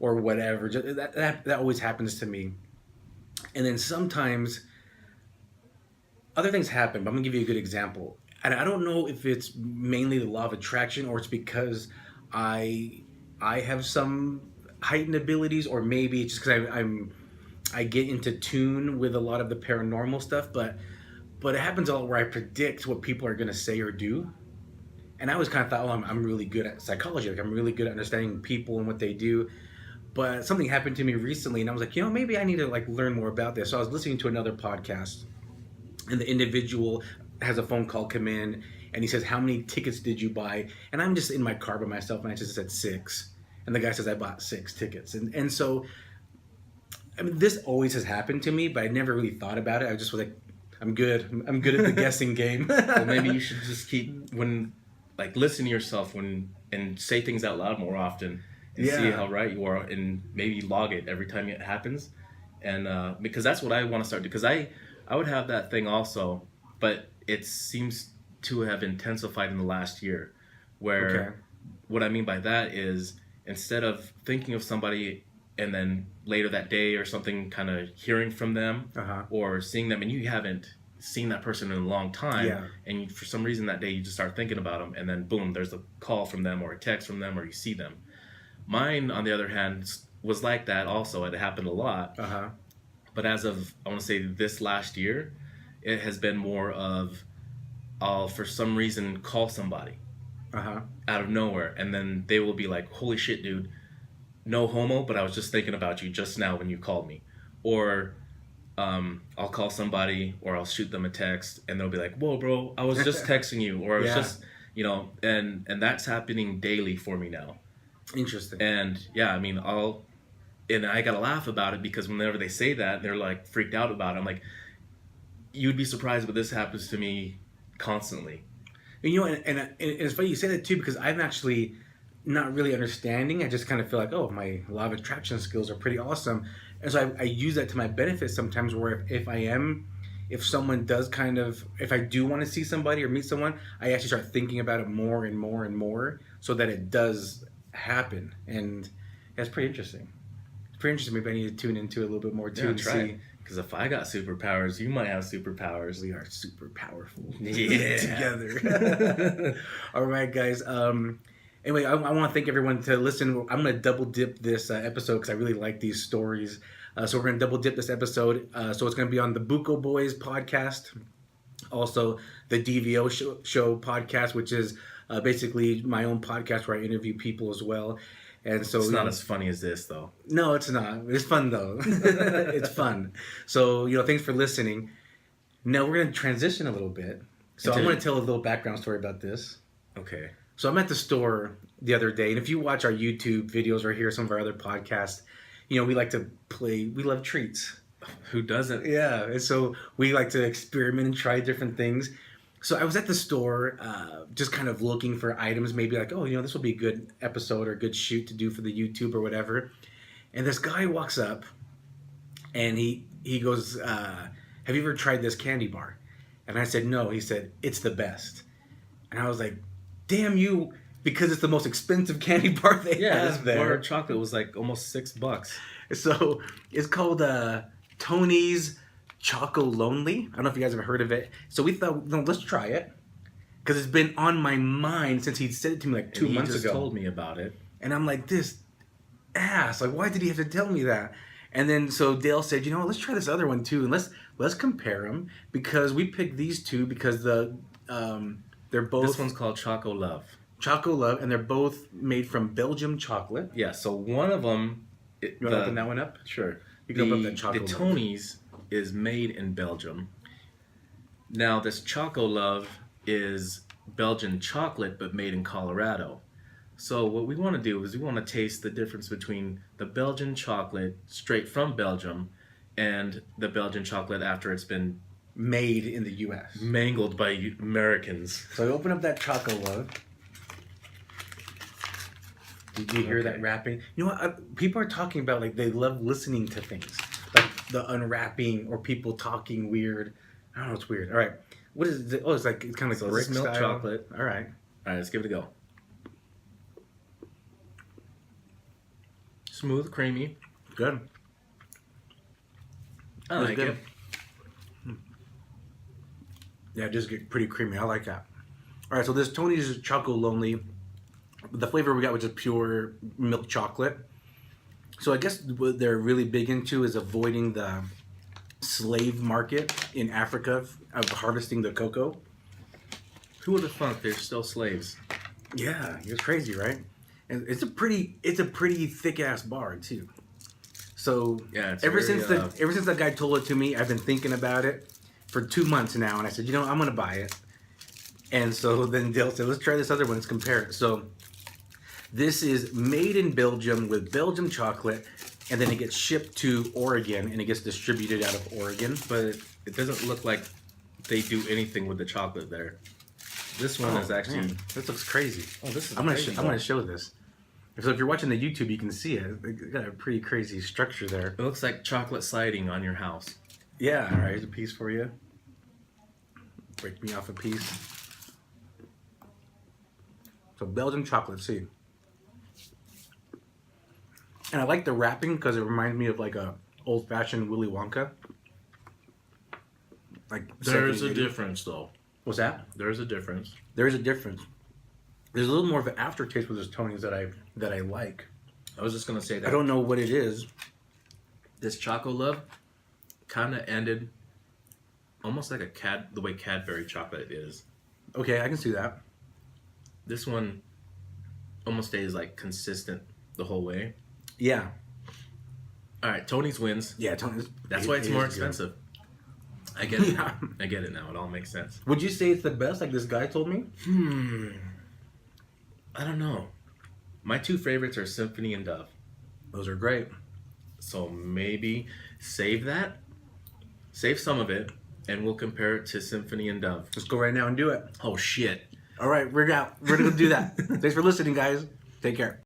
or whatever. That always happens to me. And then sometimes other things happen, but I'm going to give you a good example. And I don't know if it's mainly the law of attraction or it's because I have some heightened abilities, or maybe it's just because I get into tune with a lot of the paranormal stuff, but it happens a lot where I predict what people are going to say or do. And I always kind of thought, oh, I'm really good at psychology. Like I'm really good at understanding people and what they do. But something happened to me recently and I was like, you know, maybe I need to like learn more about this. So I was listening to another podcast and the individual has a phone call come in and he says, how many tickets did you buy? And I'm just in my car by myself and I just said 6. And the guy says, I bought 6 tickets. And so, I mean, this always has happened to me, but I never really thought about it. I just was like, I'm good. I'm good at the guessing game. Well, maybe you should just listen to yourself and say things out loud more often and see how right you are, and maybe log it every time it happens. And because that's what I want to start doing. Because I would have that thing also, but it seems to have intensified in the last year. Where what I mean by that is instead of thinking of somebody and then later that day or something kind of hearing from them or seeing them and you haven't seen that person in a long time and for some reason that day you just start thinking about them and then boom, there's a call from them or a text from them or you see them. Mine, on the other hand, was like that also. It happened a lot. But as of, I want to say this last year, it has been more of I'll for some reason call somebody out of nowhere and then they will be like, holy shit, dude, no homo, but I was just thinking about you just now when you called me. Or I'll call somebody or I'll shoot them a text and they'll be like, whoa, bro, I was just texting you. Or I was just, you know, and that's happening daily for me now. Interesting. And yeah, I mean, I gotta laugh about it because whenever they say that, they're like freaked out about it. I'm like, you'd be surprised, but this happens to me constantly. And, you know, and it's funny you say that too, because I'm actually not really understanding. I just kind of feel like, oh, my law of attraction skills are pretty awesome. And so I use that to my benefit sometimes where if someone does if I do want to see somebody or meet someone, I actually start thinking about it more and more and more so that it does happen. And that's pretty interesting. It's pretty interesting. Maybe I need to tune into it a little bit more too. Try. Because if I got superpowers, you might have superpowers. We are super powerful. Yeah. Together. All right, guys. Anyway, I want to thank everyone to listen. I'm going to double dip this episode because I really like these stories. So we're going to double dip this episode. So it's going to be on the Buko Boys podcast. Also, the DVO Show podcast, which is basically my own podcast where I interview people as well. And so it's not as funny as this, though. No, it's not. It's fun, though. It's fun. So, thanks for listening. Now we're going to transition a little bit. So I'm going to tell a little background story about this. Okay. So I'm at the store the other day, and if you watch our YouTube videos or hear some of our other podcasts, we like to play. We love treats. Who doesn't? Yeah, and so we like to experiment and try different things. So I was at the store just kind of looking for items, maybe like, oh, this will be a good episode or a good shoot to do for the YouTube or whatever. And this guy walks up, and he goes, have you ever tried this candy bar? And I said, no. He said, it's the best. And I was like, damn you, because it's the most expensive candy bar they have there. Bar of chocolate was like almost $6. So it's called Tony's Choco Lonely. I don't know if you guys have heard of it. So we thought, let's try it. Because it's been on my mind since he said it to me like 2 months ago. He just told me about it. And I'm like, this ass. Like, why did he have to tell me that? And then so Dale said, let's try this other one too. And let's compare them. Because we picked these two because they're both... This one's called Choco Love. Choco Love. And they're both made from Belgian chocolate. Yeah, so one of them... You want to open that one up? Sure. The Tony's is made in Belgium. Now, this Choco Love is Belgian chocolate, but made in Colorado. So what we want to do is we want to taste the difference between the Belgian chocolate straight from Belgium and the Belgian chocolate after it's been made in the U.S. mangled by Americans. So I open up that Choco Love. Did you hear that wrapping? You know what? People are talking about, like, they love listening to things. Like the unwrapping or people talking weird. I don't know, it's weird. All right. What is it? Oh, it's like, it's kind of like brick milk style. Chocolate. All right. All right, let's give it a go. Smooth, creamy. Good. I like it. Yeah, it does get pretty creamy. I like that. All right, so this Tony's Choco Lonely. The flavor we got was just pure milk chocolate. So I guess what they're really big into is avoiding the slave market in Africa of harvesting the cocoa. Who would have thought they're still slaves? Yeah, it's crazy, right? And it's a pretty thick ass bar too. So yeah, ever since that guy told it to me, I've been thinking about it for 2 months now, and I said, I'm gonna buy it. And so then Dale said, let's try this other one, let's compare it. So this is made in Belgium with Belgian chocolate, and then it gets shipped to Oregon, and it gets distributed out of Oregon. But it doesn't look like they do anything with the chocolate there. This one is actually... Man, this looks crazy. Oh, this is I'm gonna show this. So if you're watching the YouTube, you can see it. It got a pretty crazy structure there. It looks like chocolate siding on your house. Yeah, all right, here's a piece for you. Break me off a piece. So Belgian chocolate, see. And I like the wrapping because it reminds me of like a old-fashioned Willy Wonka. Like there's a difference, though. What's that? There's a difference. There is a difference. There's a little more of an aftertaste with this Tony's that I like. I was just gonna say that. I don't know what it is. This Choco Love kind of ended almost like the way Cadbury chocolate is. Okay, I can see that. This one almost stays like consistent the whole way. Yeah. All right, Tony's wins. Yeah, Tony's. That's why it's more expensive. I get it. Yeah. I get it now. It all makes sense. Would you say it's the best, like this guy told me? I don't know. My two favorites are Symphony and Dove. Those are great. So maybe save that. Save some of it, and we'll compare it to Symphony and Dove. Let's go right now and do it. Oh, shit. All right, we're out. We're going to do that. Thanks for listening, guys. Take care.